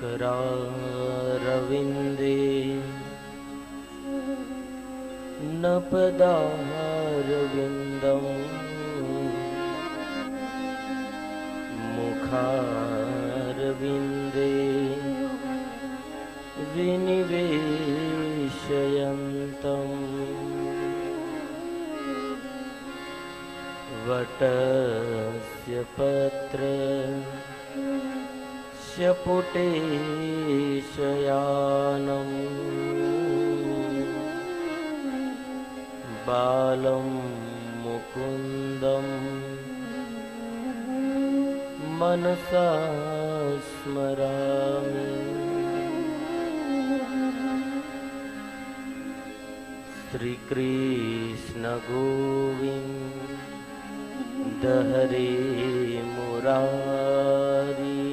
करारविन्दे न पदारविन्दम् मुखारविन्दे विनिवेशयन्तम् वटस्य पत्रस्य पुटे शयानम् बालं मुकुन्दं मनसा स्मरामि। श्रीकृष्ण गोविन्द हरे मुरारी,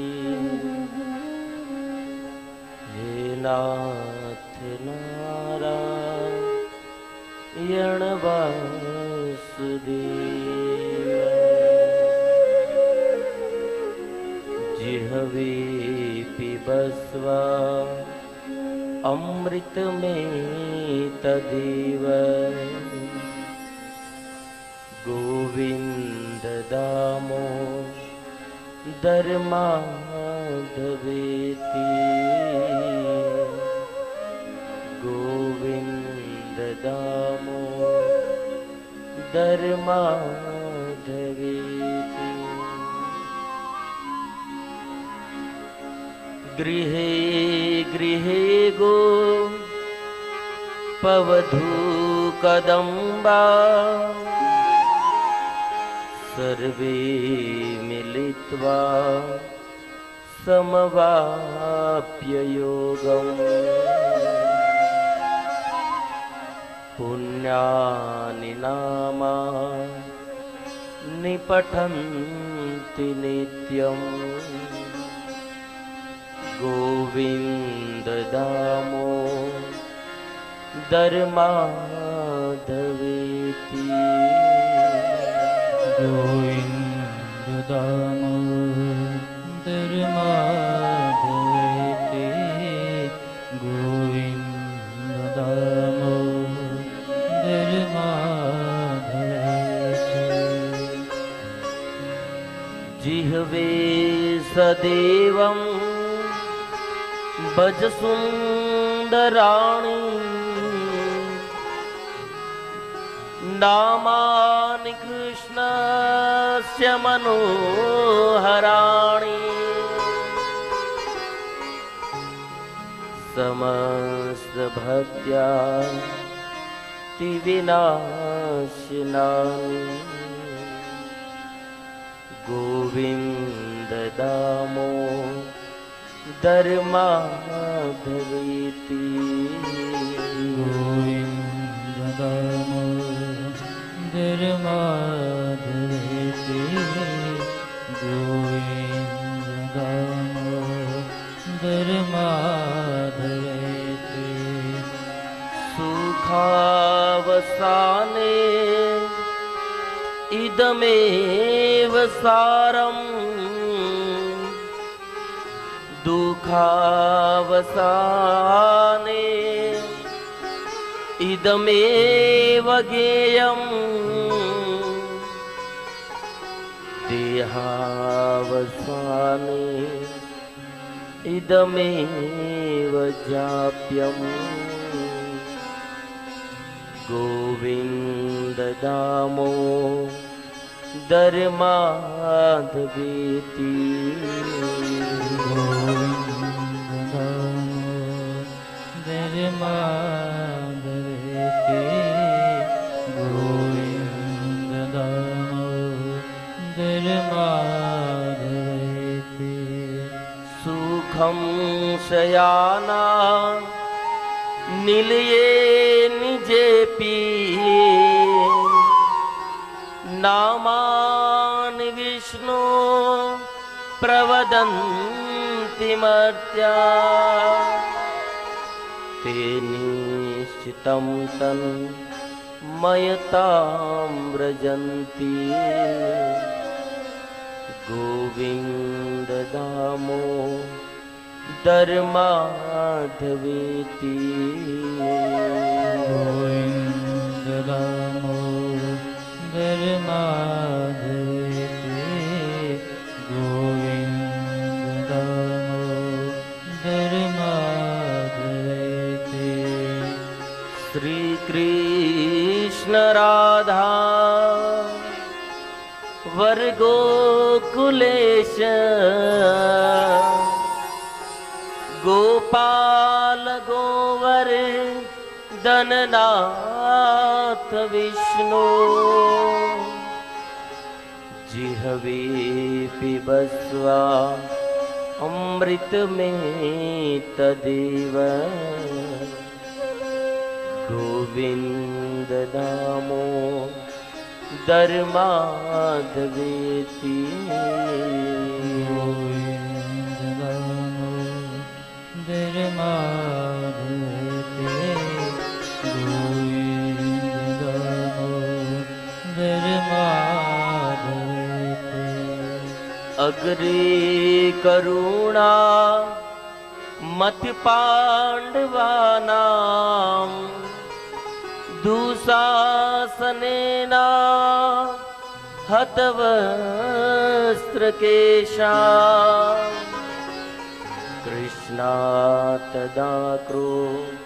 हे नाथ नारायण वासुदेव। जिह्वे पिबस्व अमृत में तदेव, गोविंद दामोदर माधवेति, गोविंद दामोदर माधवेति। गृहे गृहे गो पवधू कदम्बा, सर्वे मिलित्वा समवाप्य योगम्। पुण्यानि नामानि पठन्ति नित्यम्, गोविन्द दामोदर माधवेति, गोविन्द दामोदर माधवेति, गोविन्द दामोदर माधवेति। जिह्वे सदेवं भज सुन्दराणि, नामानि कृष्णस्य मनोहराणि। समस्त भक्त्या विनाशिनानि, गोविन्द दामोदर माधवेति, गोविन्द दामोदर माधवेति, गोविन्द दामोदर माधवेति। सुखावसाने इदमेव सारम्, दुःखावसाने इदमेव ज्ञेयम्, देहावसाने इदमेव जाप्यम्, गोविन्द दामोदर माधवेति, गोविन्द दामोदर माधवेति, गोविन्द दामोदर माधवेति। सुखं शयाना निलये निजेपि, नामानि विष्णु प्रवदन्ति मर्त्या, ते निश्चितं तन्मयतां व्रजन्ति, गोविन्द दामोदर धर्माधवेति गोविन्द दामोदर माधवेति गोविन्द दामोदर माधवेति श्री कृष्ण राधा वर गोकुलेश गोपाल गोवर धननाथ विष्णु जिह्वे पिबस्वा अमृत में तदेव गोविंद दामो धर्माधवेति गोविन्द दामोदर माधवेति गोविन्द दामोदर माधवेति अग्रे करुणा मत पांडवानां दुःशासनेन हतवस्त्रकेशा कृष्णात् तदा क्रोशदनन्यनाथ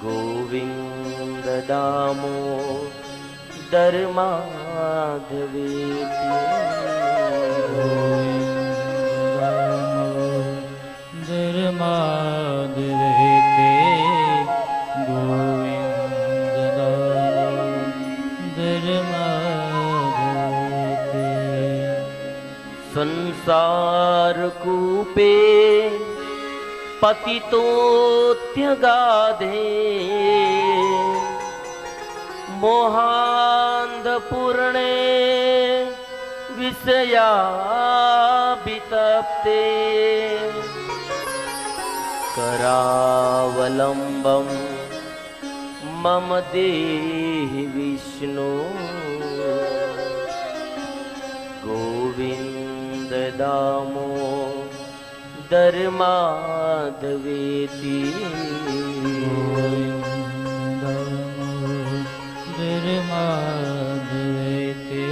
गोविन्द दामोदर माधवेति गोविन्द माधवेति गोविन्द दामोदर माधवेति संसार कूपे पतितोऽत्यगाधे मोहान्धपूर्णे विषयाभितप्ते करावलम्बं मम देहि विष्णु गोविन्द दामोदर माधवेति गोविन्द दामोदर माधवेति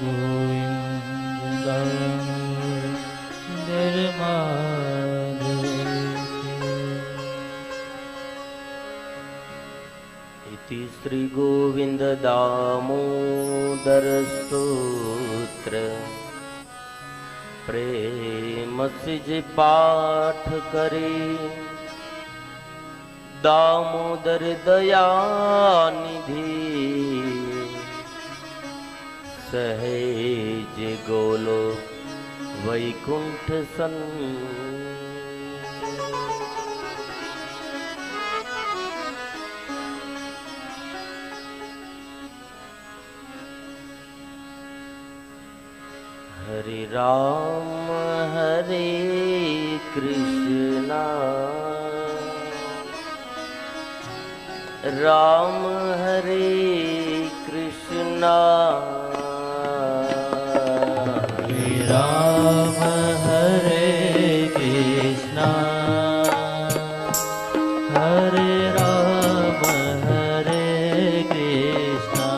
गोविन्द दामोदर माधवेति इति श्री गोविंद दामोदर स्तोत्र प्रेम से जे पाठ करे दामोदर दयानिधि सहेज गोलो वैकुंठ सन हरे राम हरे कृष्णा राम हरे कृष्णा हरे राम हरे कृष्णा हरे राम हरे कृष्णा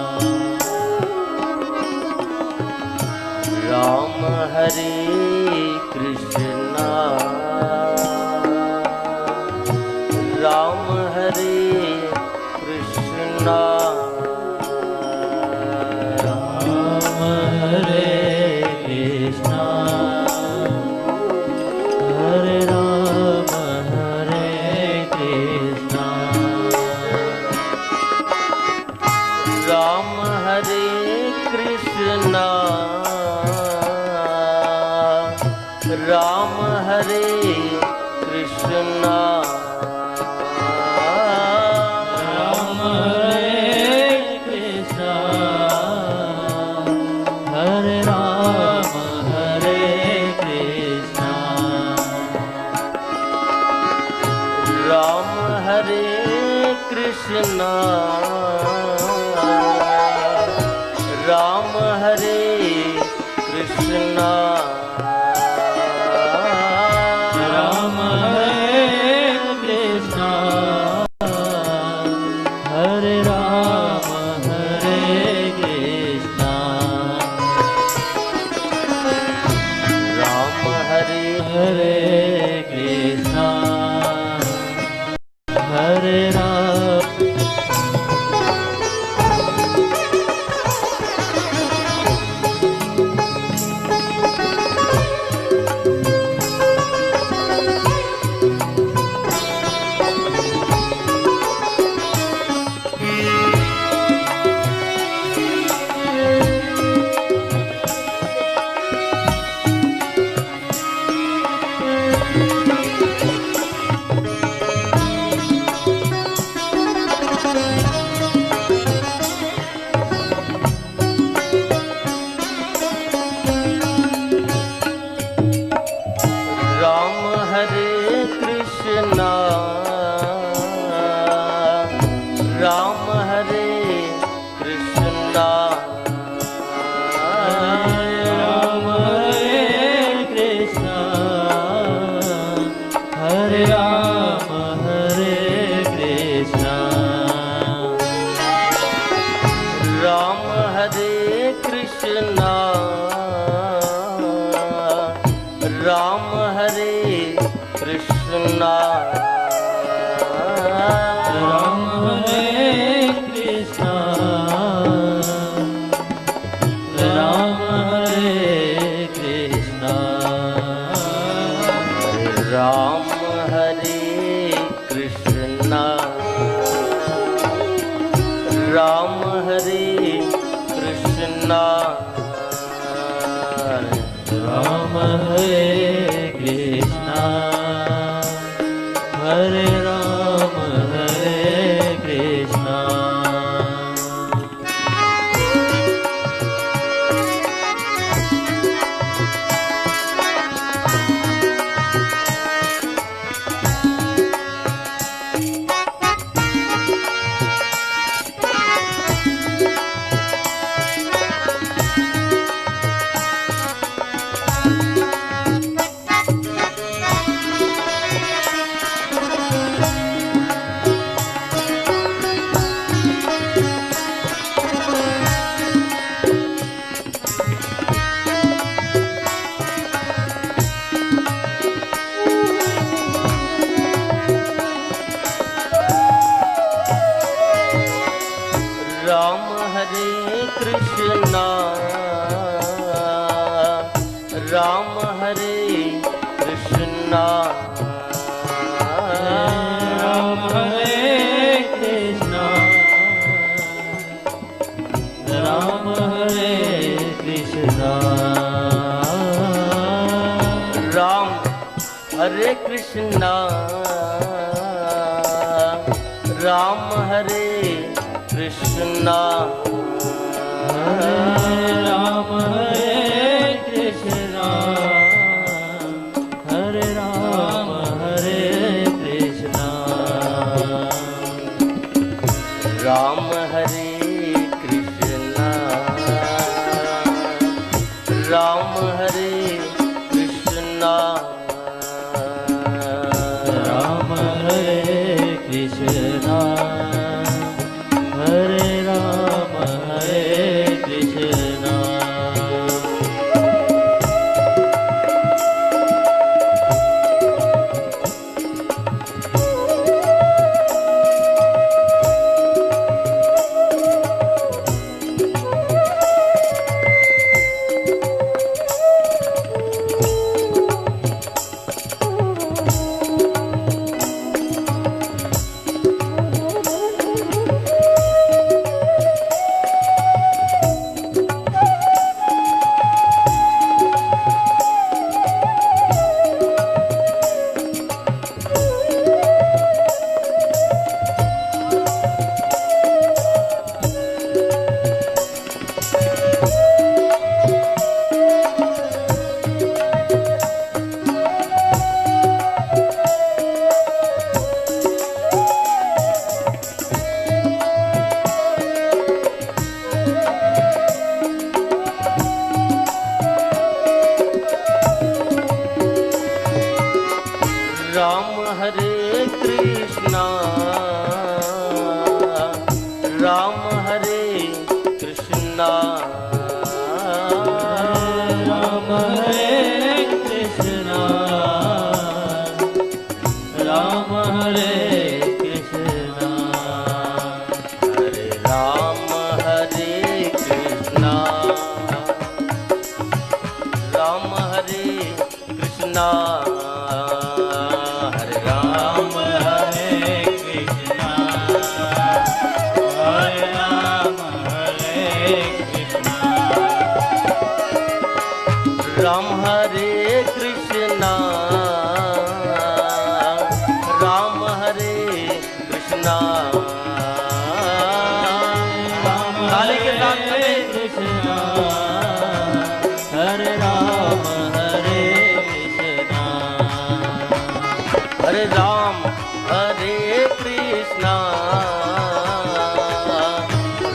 राम हरे कृष्णा राम हरे कृष्णा राम हरे कृष्णा हरे राम हरे कृष्णा राम हरे कृष्णा राम हरे कृष्णा राम हरे कृष्णा हरे राम हरे कृष्णा राम हरे कृष्णा राम हरे Hare Rama, Hare Krishna, Ram हरे Hare Krishna, Hare Rama. Ram हरे कृष्णा राम हरे Krishna Ram Hare Krishna, Hare Rama, Hare Krishna, Ram हरे कृष्णा राम हरे Krishna Ram Hare Krishna, Ram Hare Krishna, Ram हरे कृष्णा राम हरे Krishna Ram Hare Krishna, Hare Ram, Hare Krishna. Ram हरे कृष्णा राम हरे Krishna Ram Hare Krishna, Ram Hare Krishna, Ram हरे कृष्णा राम हरे Krishna Ram Hare Krishna, Hare Ram, Hare Krishna, Ram हरे कृष्णा राम हरे Krishna Ram Hare Krishna, Hare Ram, Hare Krishna. Ram हरे कृष्णा राम हरे कृष्णा राम हरे कृष्णा हरे राम हरे कृष्णा राम हरे कृष्णा हरे राम हरे कृष्णा हरे राम हरे कृष्णा राम हरे कृष्णा राम हरे कृष्णा ताली के साथ चले। कृष्णा हरे राम हरे कृष्णा हरे राम हरे कृष्णा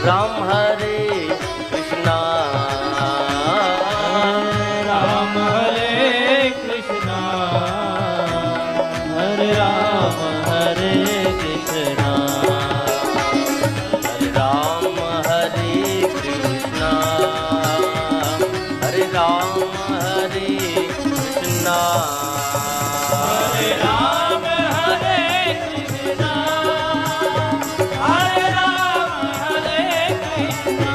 राम हरे कृष्णा राम हरे कृष्णा हरे राम हरे कृष्णा हरे राम हरे कृष्णा हरे राम हरे कृष्णा हरे राम हरे कृष्णा हरे राम हरे कृष्णा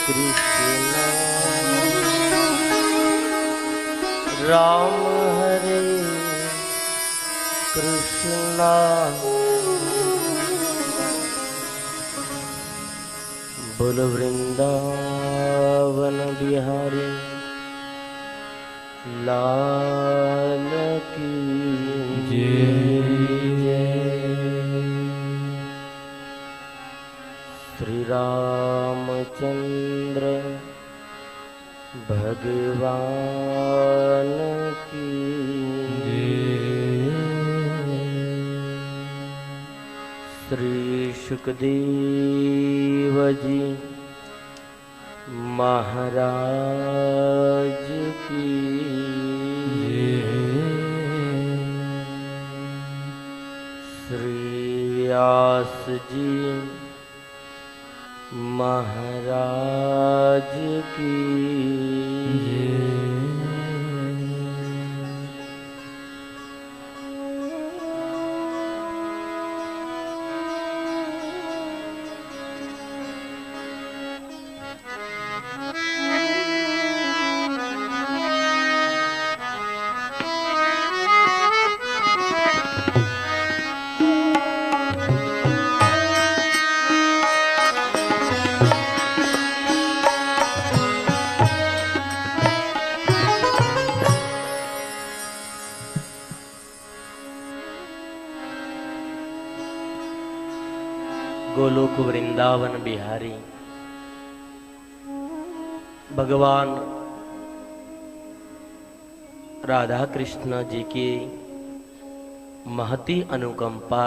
कृष्ण राम हरे कृष्ण बोल वृंदावन बिहारी लाल की जय। श्री रामचंद्र भगवान की श्री सुखदेव जी महाराज की श्री व्यास जी महाराज की गोलोक वृंदावन बिहारी भगवान राधा कृष्ण जी की महती अनुकंपा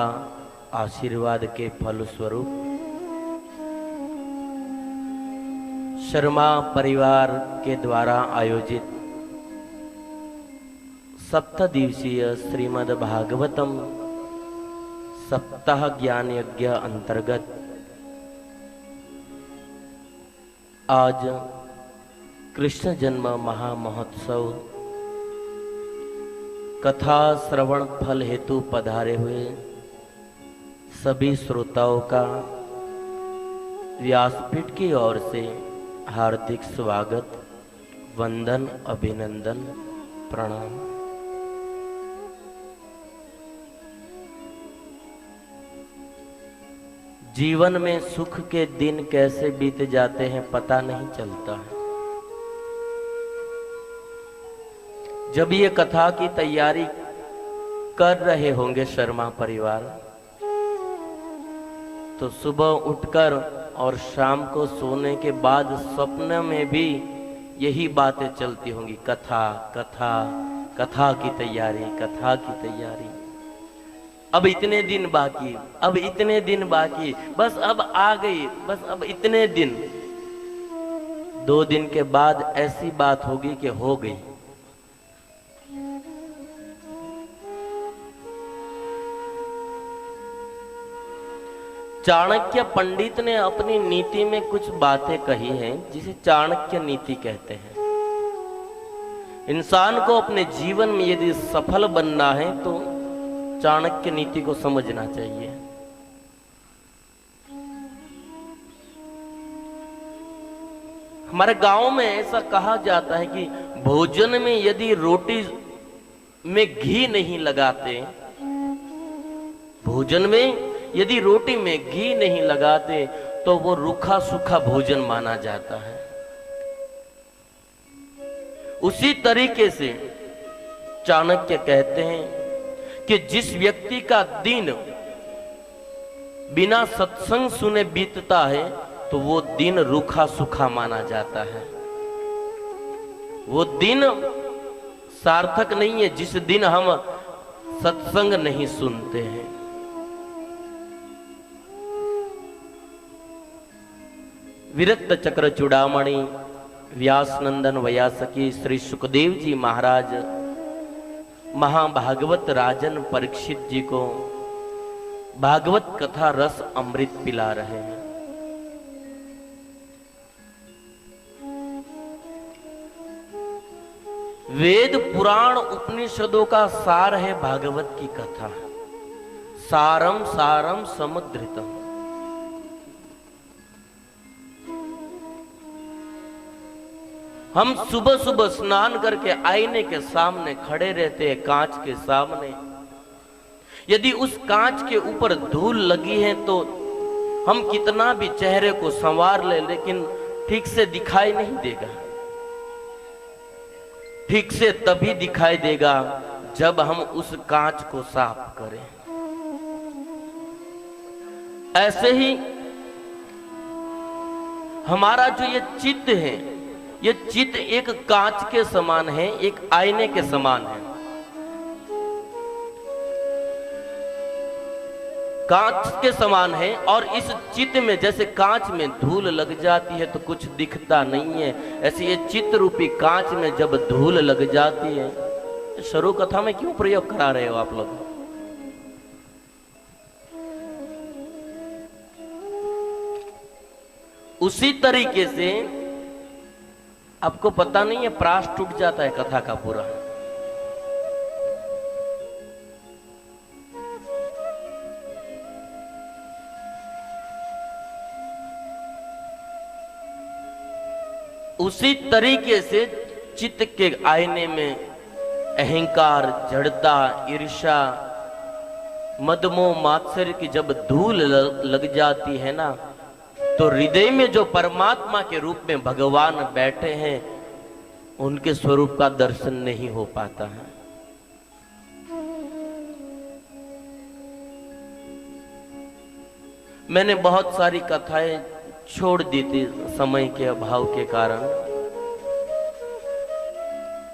आशीर्वाद के फलस्वरूप शर्मा परिवार के द्वारा आयोजित सप्तदिवसीय श्रीमद् भागवतम सप्ताह ज्ञान यज्ञ अंतर्गत आज कृष्ण जन्म महामहोत्सव कथा श्रवण फल हेतु पधारे हुए सभी श्रोताओं का व्यासपीठ की ओर से हार्दिक स्वागत, वंदन, अभिनंदन, प्रणाम। जीवन में सुख के दिन कैसे बीत जाते हैं पता नहीं चलता है। जब ये कथा की तैयारी कर रहे होंगे शर्मा परिवार, तो सुबह उठकर और शाम को सोने के बाद स्वप्न में भी यही बातें चलती होंगी, कथा कथा कथा की तैयारी, कथा की तैयारी। अब इतने दिन बाकी, अब इतने दिन बाकी, बस अब आ गई, बस अब इतने दिन। 2 दिन के बाद ऐसी बात होगी कि हो गई। चाणक्य पंडित ने अपनी नीति में कुछ बातें कही हैं जिसे चाणक्य नीति कहते हैं। इंसान को अपने जीवन में यदि सफल बनना है तो चाणक्य नीति को समझना चाहिए। हमारे गांव में ऐसा कहा जाता है कि भोजन में यदि रोटी में घी नहीं लगाते, भोजन में यदि रोटी में घी नहीं लगाते तो वो रूखा सूखा भोजन माना जाता है। उसी तरीके से चाणक्य कहते हैं कि जिस व्यक्ति का दिन बिना सत्संग सुने बीतता है तो वो दिन रूखा सूखा माना जाता है। वो दिन सार्थक नहीं है जिस दिन हम सत्संग नहीं सुनते हैं। विरक्त चक्र चूड़ामणि व्यास नंदन व्यासकी श्री सुखदेव जी महाराज महाभागवत राजन परीक्षित जी को भागवत कथा रस अमृत पिला रहे हैं। वेद पुराण उपनिषदों का सार है भागवत की कथा। सारम सारम समुद्रितम। हम सुबह सुबह स्नान करके आईने के सामने खड़े रहते हैं, कांच के सामने। यदि उस कांच के ऊपर धूल लगी है तो हम कितना भी चेहरे को संवार ले, लेकिन ठीक से दिखाई नहीं देगा। ठीक से तभी दिखाई देगा जब हम उस कांच को साफ करें। ऐसे ही हमारा जो ये चित्त है, ये चित्त एक कांच के समान है, एक आईने के समान है। कांच के समान है, और इस चित्त में जैसे कांच में धूल लग जाती है तो कुछ दिखता नहीं है, ऐसे ये चित्त रूपी कांच में जब धूल लग जाती है, शुरू कथा में क्यों प्रयोग करा रहे हो आप लोग? उसी तरीके से आपको पता नहीं है, प्रास टूट जाता है कथा का पूरा। उसी तरीके से चित्त के आईने में अहंकार, जड़ता, ईर्ष्या, मदमोह, मात्सर्य की जब धूल लग जाती है ना, तो हृदय में जो परमात्मा के रूप में भगवान बैठे हैं, उनके स्वरूप का दर्शन नहीं हो पाता है। मैंने बहुत सारी कथाएं छोड़ दी थी समय के अभाव के कारण।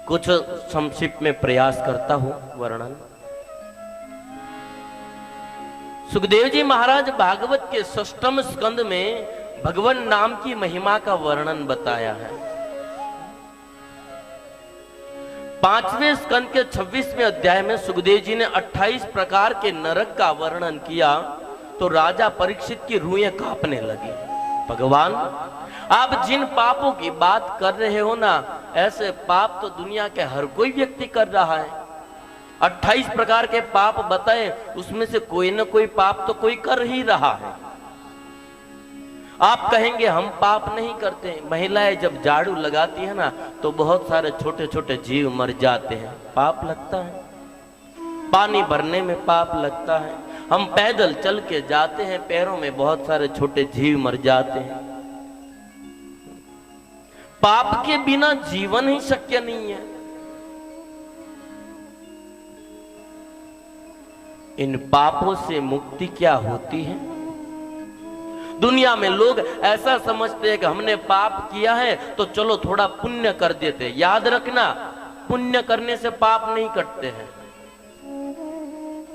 कुछ संक्षिप्त में प्रयास करता हूं वर्णन। सुखदेव जी महाराज भागवत के 6वें स्कंद में भगवान नाम की महिमा का वर्णन बताया है। 5वें स्कंद के 26वें अध्याय में सुखदेव जी ने 28 प्रकार के नरक का वर्णन किया तो राजा परीक्षित की रूहें कांपने लगी। भगवान, आप जिन पापों की बात कर रहे हो ना, ऐसे पाप तो दुनिया के हर कोई व्यक्ति कर रहा है। 28 प्रकार के पाप बताए, उसमें से कोई ना कोई पाप तो कोई कर ही रहा है। आप कहेंगे हम पाप नहीं करते। महिलाएं जब झाड़ू लगाती है ना, तो बहुत सारे छोटे छोटे जीव मर जाते हैं, पाप लगता है। पानी भरने में पाप लगता है। हम पैदल चल के जाते हैं, पैरों में बहुत सारे छोटे जीव मर जाते हैं। पाप के बिना जीवन ही शक्य नहीं है। इन पापों से मुक्ति क्या होती है? दुनिया में लोग ऐसा समझते हैं कि हमने पाप किया है तो चलो थोड़ा पुण्य कर देते। याद रखना, पुण्य करने से पाप नहीं कटते हैं।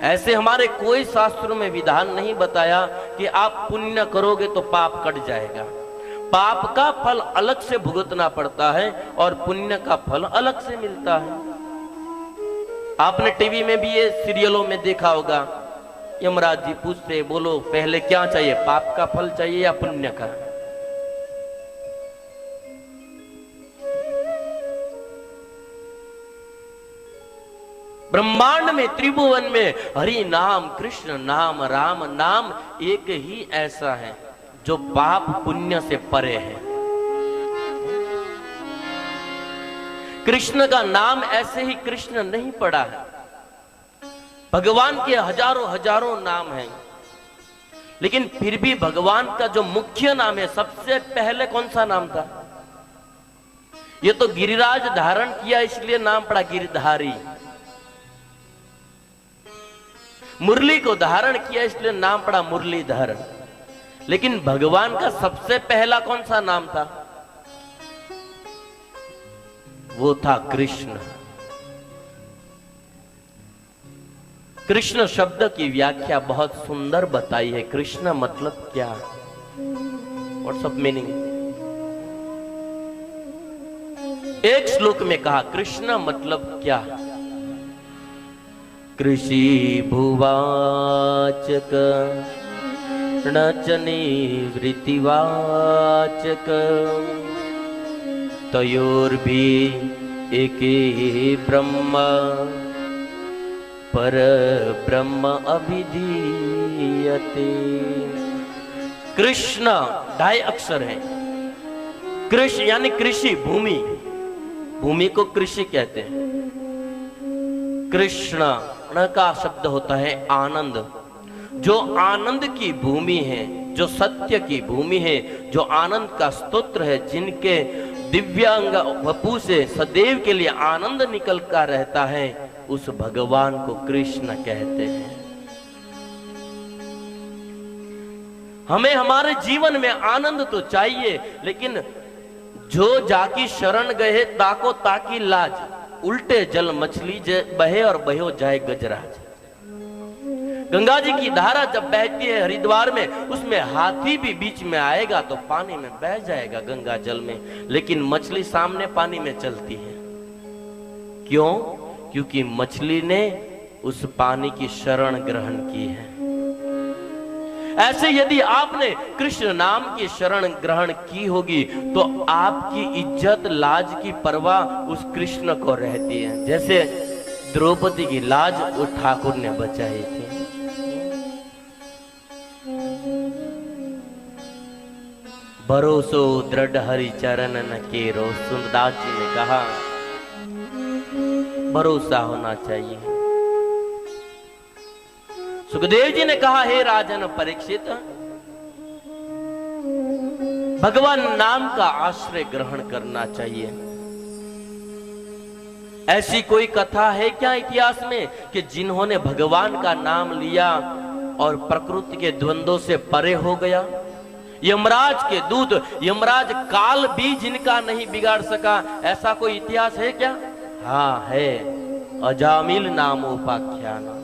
ऐसे हमारे कोई शास्त्रों में विधान नहीं बताया कि आप पुण्य करोगे तो पाप कट जाएगा। पाप का फल अलग से भुगतना पड़ता है और पुण्य का फल अलग से मिलता है। आपने टीवी में भी ये सीरियलों में देखा होगा, यमराज जी पूछते, बोलो पहले क्या चाहिए, पाप का फल चाहिए या पुण्य का? ब्रह्मांड में, त्रिभुवन में हरि नाम, कृष्ण नाम, राम नाम एक ही ऐसा है जो पाप पुण्य से परे है। कृष्ण का नाम ऐसे ही कृष्ण नहीं पड़ा है। भगवान के हजारों हजारों नाम हैं, लेकिन फिर भी भगवान का जो मुख्य नाम है, सबसे पहले कौन सा नाम था? ये तो गिरिराज धारण किया इसलिए नाम पड़ा गिरधारी। मुरली को धारण किया इसलिए नाम पड़ा मुरलीधर। लेकिन भगवान का सबसे पहला कौन सा नाम था? वो था कृष्ण। कृष्ण शब्द की व्याख्या बहुत सुंदर बताई है। कृष्ण मतलब क्या? What's of meaning? एक श्लोक में कहा कृष्ण मतलब क्या? कृषि भुवाचक णचनी वृत्तिवाचक तयोर्भि एके ब्रह्म पर ब्रह्म अभिधीयते। कृष्ण 2 अक्षर है। कृष्ण यानी कृषि भूमि, भूमि को कृषि कहते हैं। कृष्ण का शब्द होता है आनंद। जो आनंद की भूमि है, जो सत्य की भूमि है, जो आनंद का स्तोत्र है, जिनके दिव्यांग वपु से सदैव के लिए आनंद निकल कर रहता है, उस भगवान को कृष्ण कहते हैं। हमें हमारे जीवन में आनंद तो चाहिए, लेकिन जो जाकी शरण गए ताको ताकी लाज, उल्टे जल मछली बहे और बहो जाए गजराज। गंगा जी की धारा जब बहती है हरिद्वार में, उसमें हाथी भी बीच में आएगा तो पानी में बह जाएगा गंगा जल में, लेकिन मछली सामने पानी में चलती है। क्यों? क्योंकि मछली ने उस पानी की शरण ग्रहण की है। ऐसे यदि आपने कृष्ण नाम की शरण ग्रहण की होगी तो आपकी इज्जत लाज की परवाह उस कृष्ण को रहती है। जैसे द्रौपदी की लाज उस ठाकुर ने बचाई थी। भरोसो दृढ़ हरि चरण न केरो, सुंदरदास जी ने कहा भरोसा होना चाहिए। सुखदेव जी ने कहा हे राजन परीक्षित, भगवान नाम का आश्रय ग्रहण करना चाहिए। ऐसी कोई कथा है क्या इतिहास में कि जिन्होंने भगवान का नाम लिया और प्रकृति के द्वंद्वों से परे हो गया? यमराज के दूत, यमराज काल भी जिनका नहीं बिगाड़ सका, ऐसा कोई इतिहास है क्या? हाँ है, अजामिल नाम उपाख्यान।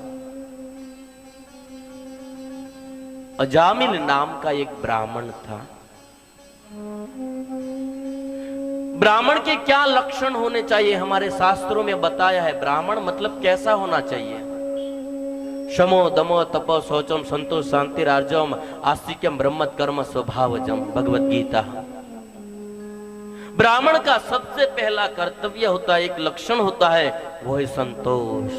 अजामिल नाम का एक ब्राह्मण था। ब्राह्मण के क्या लक्षण होने चाहिए हमारे शास्त्रों में बताया है। ब्राह्मण मतलब कैसा होना चाहिए? शमो दमो तपो शौचम संतोष शांति राजम आस्तिक्यम ब्रह्मत कर्म स्वभावजम, भगवत गीता। ब्राह्मण का सबसे पहला कर्तव्य होता है, एक लक्षण होता है, वो है संतोष।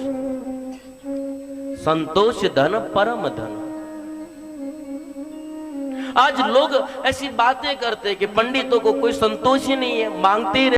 संतोष धन परम धन। आज लोग ऐसी बातें करते हैं कि पंडितों को कोई संतोष ही नहीं है, मांगते ही